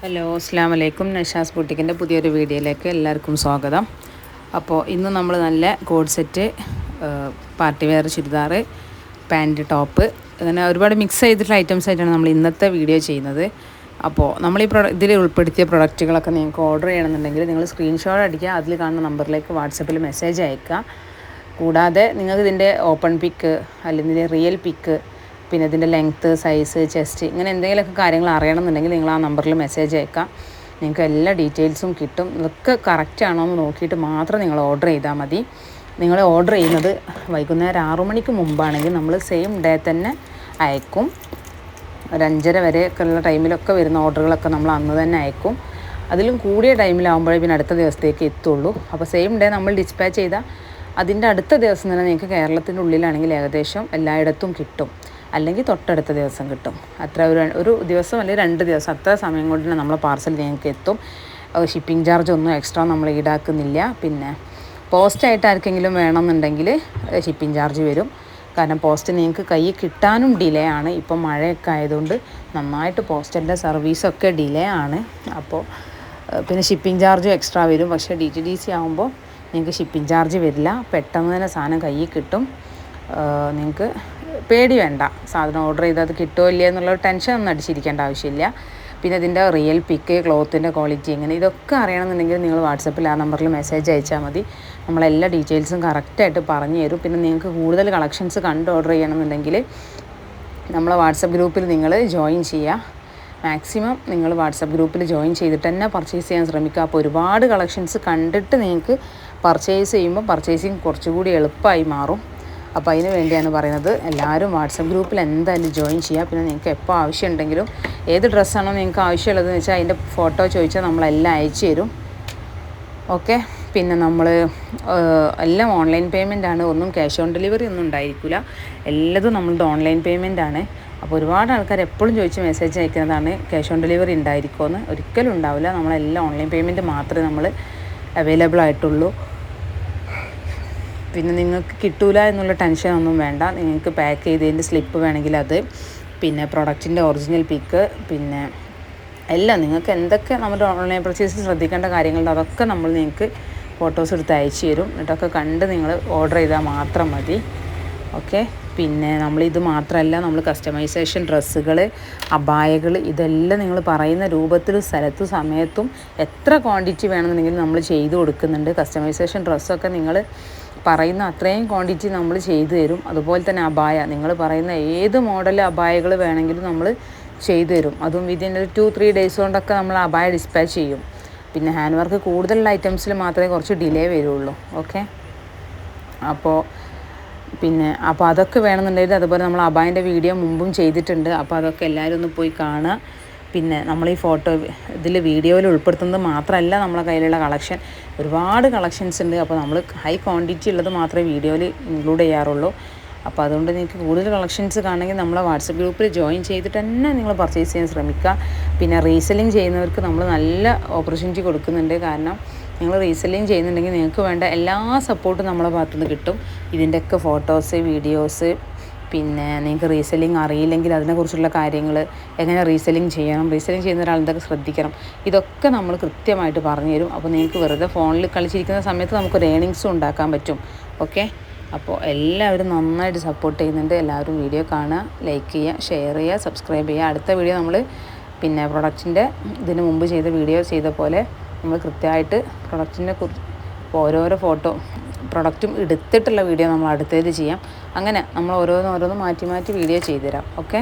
Hello, അസ്സാം വലൈക്കും. നഷാസ് ബുട്ടിക്കിൻ്റെ പുതിയൊരു വീഡിയോയിലേക്ക് എല്ലാവർക്കും സ്വാഗതം. അപ്പോൾ ഇന്ന് നമ്മൾ നല്ല coord set, party wear churidar, pant, top, അങ്ങനെ ഒരുപാട് മിക്സ് ചെയ്തിട്ടുള്ള ഐറ്റംസ് ആയിട്ടാണ് നമ്മൾ ഇന്നത്തെ വീഡിയോ ചെയ്യുന്നത്. അപ്പോൾ നമ്മൾ ഈ ഇതിൽ ഉൾപ്പെടുത്തിയ പ്രൊഡക്റ്റുകളൊക്കെ നിങ്ങൾക്ക് ഓർഡർ ചെയ്യണമെന്നുണ്ടെങ്കിൽ നിങ്ങൾ സ്ക്രീൻഷോട്ട് അടിക്കുക, അതിൽ കാണുന്ന നമ്പറിലേക്ക് വാട്സപ്പിൽ മെസ്സേജ് അയക്കുക. കൂടാതെ നിങ്ങൾക്ക് ഇതിൻ്റെ ഓപ്പൺ പിക്ക് അല്ലെങ്കിൽ റിയൽ പിക്ക്, പിന്നെ ഇതിൻ്റെ ലെങ്ത്ത്, സൈസ്, ചെസ്റ്റ്, ഇങ്ങനെ എന്തെങ്കിലുമൊക്കെ കാര്യങ്ങൾ അറിയണമെന്നുണ്ടെങ്കിൽ നിങ്ങൾ ആ നമ്പറിൽ മെസ്സേജ് അയക്കാം. നിങ്ങൾക്ക് എല്ലാ ഡീറ്റെയിൽസും കിട്ടും. ഇതൊക്കെ കറക്റ്റ് ആണോ എന്ന് നോക്കിയിട്ട് മാത്രം നിങ്ങൾ ഓർഡർ ചെയ്താൽ മതി. നിങ്ങൾ ഓർഡർ ചെയ്യുന്നത് വൈകുന്നേരം 6 മണിക്ക് മുമ്പാണെങ്കിൽ നമ്മൾ സെയിം ഡേ തന്നെ അയക്കും. ഒരു 5:30 വരെയൊക്കെ ഉള്ള ടൈമിലൊക്കെ വരുന്ന ഓർഡറുകളൊക്കെ നമ്മൾ അന്ന് തന്നെ അയക്കും. അതിലും കൂടിയ ടൈമിലാകുമ്പോഴേ പിന്നെ അടുത്ത ദിവസത്തേക്ക് എത്തുള്ളൂ. അപ്പോൾ സെയിം ഡേ നമ്മൾ ഡിസ്പാച്ച് ചെയ്താൽ അതിൻ്റെ അടുത്ത ദിവസം തന്നെ നിങ്ങൾക്ക് കേരളത്തിൻ്റെ ഉള്ളിലാണെങ്കിൽ ഏകദേശം എല്ലായിടത്തും കിട്ടും, അല്ലെങ്കിൽ തൊട്ടടുത്ത ദിവസം കിട്ടും. അത്ര ഒരു ദിവസം അല്ലെങ്കിൽ 2 ദിവസം, അത്ര സമയം കൊണ്ട് തന്നെ നമ്മളെ പാർസൽ നിങ്ങൾക്ക് എത്തും. ഷിപ്പിംഗ് ചാർജ് ഒന്നും എക്സ്ട്രാ നമ്മൾ ഈടാക്കുന്നില്ല. പിന്നെ പോസ്റ്റായിട്ട് ആർക്കെങ്കിലും വേണമെന്നുണ്ടെങ്കിൽ ഷിപ്പിംഗ് ചാർജ് വരും. കാരണം പോസ്റ്റ് നിങ്ങൾക്ക് കയ്യിൽ കിട്ടാനും ഡിലേ ആണ്. ഇപ്പം മഴയൊക്കെ ആയതുകൊണ്ട് നന്നായിട്ട് പോസ്റ്റലിൻ്റെ സർവീസൊക്കെ ഡിലേ ആണ്. അപ്പോൾ പിന്നെ ഷിപ്പിംഗ് ചാർജും എക്സ്ട്രാ വരും. പക്ഷേ DTDC ആകുമ്പോൾ നിങ്ങൾക്ക് ഷിപ്പിംഗ് ചാർജ് വരില്ല. പെട്ടെന്ന് തന്നെ സാധനം കയ്യിൽ കിട്ടും. നിങ്ങൾക്ക് പേടി വേണ്ട, സാധനം ഓർഡർ ചെയ്താൽ അത് കിട്ടുമോ ഇല്ല എന്നുള്ള ടെൻഷൻ ഒന്നും അടിച്ചിരിക്കേണ്ട ആവശ്യമില്ല. പിന്നെ ഇതിൻ്റെ റിയൽ പിക്ക്, ക്ലോത്തിൻ്റെ ക്വാളിറ്റി, എങ്ങനെ ഇതൊക്കെ അറിയണമെന്നുണ്ടെങ്കിൽ നിങ്ങൾ വാട്സപ്പിൽ ആ നമ്പറിൽ മെസ്സേജ് അയച്ചാൽ മതി. നമ്മളെല്ലാ ഡീറ്റെയിൽസും കറക്റ്റായിട്ട് പറഞ്ഞു തരും. പിന്നെ നിങ്ങൾക്ക് കൂടുതൽ കളക്ഷൻസ് കണ്ട് ഓർഡർ ചെയ്യണമെന്നുണ്ടെങ്കിൽ നമ്മളെ വാട്സപ്പ് ഗ്രൂപ്പിൽ നിങ്ങൾ ജോയിൻ ചെയ്യുക. മാക്സിമം നിങ്ങൾ വാട്സപ്പ് ഗ്രൂപ്പിൽ ജോയിൻ ചെയ്തിട്ട് തന്നെ പർച്ചേസ് ചെയ്യാൻ ശ്രമിക്കുക. അപ്പോൾ ഒരുപാട് കളക്ഷൻസ് കണ്ടിട്ട് നിങ്ങൾക്ക് പർച്ചേസ് ചെയ്യുമ്പോൾ പർച്ചേസിങ് കുറച്ചുകൂടി എളുപ്പമായി മാറും. അപ്പോൾ അതിന് വേണ്ടിയാണ് പറയുന്നത്, എല്ലാവരും വാട്സപ്പ് ഗ്രൂപ്പിൽ എന്തായാലും ജോയിൻ ചെയ്യുക. പിന്നെ നിങ്ങൾക്ക് എപ്പോൾ ആവശ്യമുണ്ടെങ്കിലും ഏത് ഡ്രസ്സാണോ നിങ്ങൾക്ക് ആവശ്യമുള്ളതെന്ന് വെച്ചാൽ അതിൻ്റെ ഫോട്ടോ ചോദിച്ചാൽ നമ്മളെല്ലാം അയച്ചു തരും. ഓക്കെ. പിന്നെ നമ്മൾ എല്ലാം ഓൺലൈൻ പേയ്മെൻ്റ് ആണ്. ഒന്നും ക്യാഷ് ഓൺ ഡെലിവറി ഒന്നും ഉണ്ടായിരിക്കില്ല. എല്ലാതും നമ്മളുടെ ഓൺലൈൻ പേയ്മെൻ്റ് ആണ്. അപ്പോൾ ഒരുപാട് ആൾക്കാർ എപ്പോഴും ചോദിച്ച് മെസ്സേജ് അയക്കുന്നതാണ് ക്യാഷ് ഓൺ ഡെലിവറി ഉണ്ടായിരിക്കുമെന്ന്. ഒരിക്കലും ഉണ്ടാവില്ല. നമ്മളെല്ലാം ഓൺലൈൻ പേയ്മെൻറ്റ് മാത്രമേ നമ്മൾ അവൈലബിൾ ആയിട്ടുള്ളൂ. പിന്നെ നിങ്ങൾക്ക് കിട്ടൂല എന്നുള്ള ടെൻഷനൊന്നും വേണ്ട. നിങ്ങൾക്ക് പാക്ക് ചെയ്തതിൻ്റെ സ്ലിപ്പ് വേണമെങ്കിൽ അത്, പിന്നെ പ്രൊഡക്റ്റിൻ്റെ ഒറിജിനൽ പിക്ക്, പിന്നെ എല്ലാം നിങ്ങൾക്ക് എന്തൊക്കെ നമ്മുടെ ഓൺലൈൻ പർച്ചേസിൽ ശ്രദ്ധിക്കേണ്ട കാര്യങ്ങളുണ്ട് അതൊക്കെ നമ്മൾ നിങ്ങൾക്ക് ഫോട്ടോസ് എടുത്ത് അയച്ചു തരും. എന്നിട്ടൊക്കെ കണ്ട് നിങ്ങൾ ഓർഡർ ചെയ്താൽ മാത്രം മതി. ഓക്കെ. പിന്നെ നമ്മളിത് മാത്രമല്ല, നമ്മൾ കസ്റ്റമൈസേഷൻ ഡ്രസ്സുകൾ, അബായകൾ, ഇതെല്ലാം നിങ്ങൾ പറയുന്ന രൂപത്തിലും സ്ഥലത്തും സമയത്തും എത്ര ക്വാണ്ടിറ്റി വേണമെന്നുണ്ടെങ്കിലും നമ്മൾ ചെയ്തു കൊടുക്കുന്നുണ്ട്. കസ്റ്റമൈസേഷൻ ഡ്രസ്സൊക്കെ നിങ്ങൾ പറയുന്ന അത്രയും ക്വാണ്ടിറ്റി നമ്മൾ ചെയ്തു തരും. അതുപോലെ തന്നെ അബായ, നിങ്ങൾ പറയുന്ന ഏത് മോഡൽ അബായകൾ വേണമെങ്കിലും നമ്മൾ ചെയ്തു തരും. അതും വിതിൻ ഒരു 2-3 ഡേയ്സ് കൊണ്ടൊക്കെ നമ്മൾ അബായ ഡിസ്പാച്ച് ചെയ്യും. പിന്നെ ഹാൻഡ് വർക്ക് കൂടുതലുള്ള ഐറ്റംസിൽ മാത്രമേ കുറച്ച് ഡിലേ വരുള്ളൂ. ഓക്കെ. അപ്പോൾ അതൊക്കെ വേണമെന്നുണ്ടെങ്കിൽ അതുപോലെ നമ്മൾ അബായൻ്റെ വീഡിയോ മുമ്പും ചെയ്തിട്ടുണ്ട്. അപ്പോൾ അതൊക്കെ എല്ലാവരും ഒന്ന് പോയി കാണുക. പിന്നെ നമ്മൾ ഈ ഫോട്ടോ ഇതിൽ വീഡിയോയിൽ ഉൾപ്പെടുത്തുന്നത് മാത്രമല്ല നമ്മളെ കയ്യിലുള്ള കളക്ഷൻ, ഒരുപാട് കളക്ഷൻസ് ഉണ്ട്. അപ്പോൾ നമ്മൾ ഹൈ ക്വാണ്ടിറ്റി ഉള്ളത് മാത്രമേ വീഡിയോയിൽ ഇൻക്ലൂഡ് ചെയ്യാറുള്ളൂ. അപ്പോൾ അതുകൊണ്ട് നിങ്ങൾക്ക് കൂടുതൽ കളക്ഷൻസ് കാണണമെങ്കിൽ നമ്മളെ വാട്സപ്പ് ഗ്രൂപ്പിൽ ജോയിൻ ചെയ്തിട്ട് തന്നെ നിങ്ങൾ പർച്ചേസ് ചെയ്യാൻ ശ്രമിക്കുക. പിന്നെ റീസെല്ലിങ് ചെയ്യുന്നവർക്ക് നമ്മൾ നല്ല ഓപ്പർച്യൂണിറ്റി കൊടുക്കുന്നുണ്ട്. കാരണം നിങ്ങൾ റീസെല്ലിങ് ചെയ്യുന്നുണ്ടെങ്കിൽ നിങ്ങൾക്ക് വേണ്ട എല്ലാ സപ്പോർട്ടും നമ്മളെ ഭാഗത്തുനിന്ന് കിട്ടും. ഇതിൻ്റെയൊക്കെ ഫോട്ടോസ്, വീഡിയോസ്, പിന്നെ നിങ്ങൾക്ക് റീസെല്ലിങ് അറിയില്ലെങ്കിൽ അതിനെക്കുറിച്ചുള്ള കാര്യങ്ങൾ, എങ്ങനെ റീസെല്ലിങ് ചെയ്യണം, റീസെല്ലിങ് ചെയ്യുന്ന ഒരാൾ എന്തൊക്കെ ശ്രദ്ധിക്കണം, ഇതൊക്കെ നമ്മൾ കൃത്യമായിട്ട് പറഞ്ഞു തരും. അപ്പോൾ നിങ്ങൾക്ക് വെറുതെ ഫോണിൽ കളിച്ചിരിക്കുന്ന സമയത്ത് നമുക്കൊരു ഏണിങ്സും ഉണ്ടാക്കാൻ പറ്റും. ഓക്കെ. അപ്പോൾ എല്ലാവരും നന്നായിട്ട് സപ്പോർട്ട് ചെയ്യുന്നുണ്ട്. എല്ലാവരും വീഡിയോ കാണുക, ലൈക്ക് ചെയ്യുക, ഷെയർ ചെയ്യുക, സബ്സ്ക്രൈബ് ചെയ്യുക. അടുത്ത വീഡിയോ നമ്മൾ പിന്നെ പ്രൊഡക്റ്റിൻ്റെ ഇതിന് മുമ്പ് ചെയ്ത വീഡിയോ ചെയ്ത പോലെ നമ്മൾ കൃത്യമായിട്ട് പ്രൊഡക്റ്റിനെ കുറിച്ച് ഓരോരോ ഫോട്ടോ പ്രൊഡക്റ്റും എടുത്തിട്ടുള്ള വീഡിയോ നമ്മൾ അടുത്തതിൽ ചെയ്യാം. അങ്ങനെ നമ്മൾ ഓരോന്നും മാറ്റി വീഡിയോ ചെയ്തു തരാം. ഓക്കെ.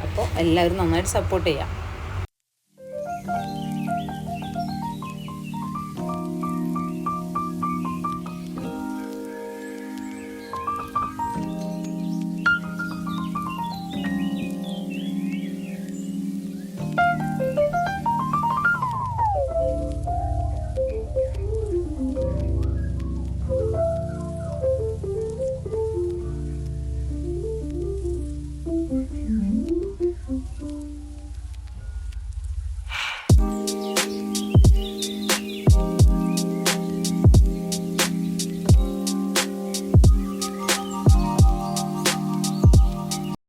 അപ്പോൾ എല്ലാവരും നന്നായിട്ട് സപ്പോർട്ട് ചെയ്യാം.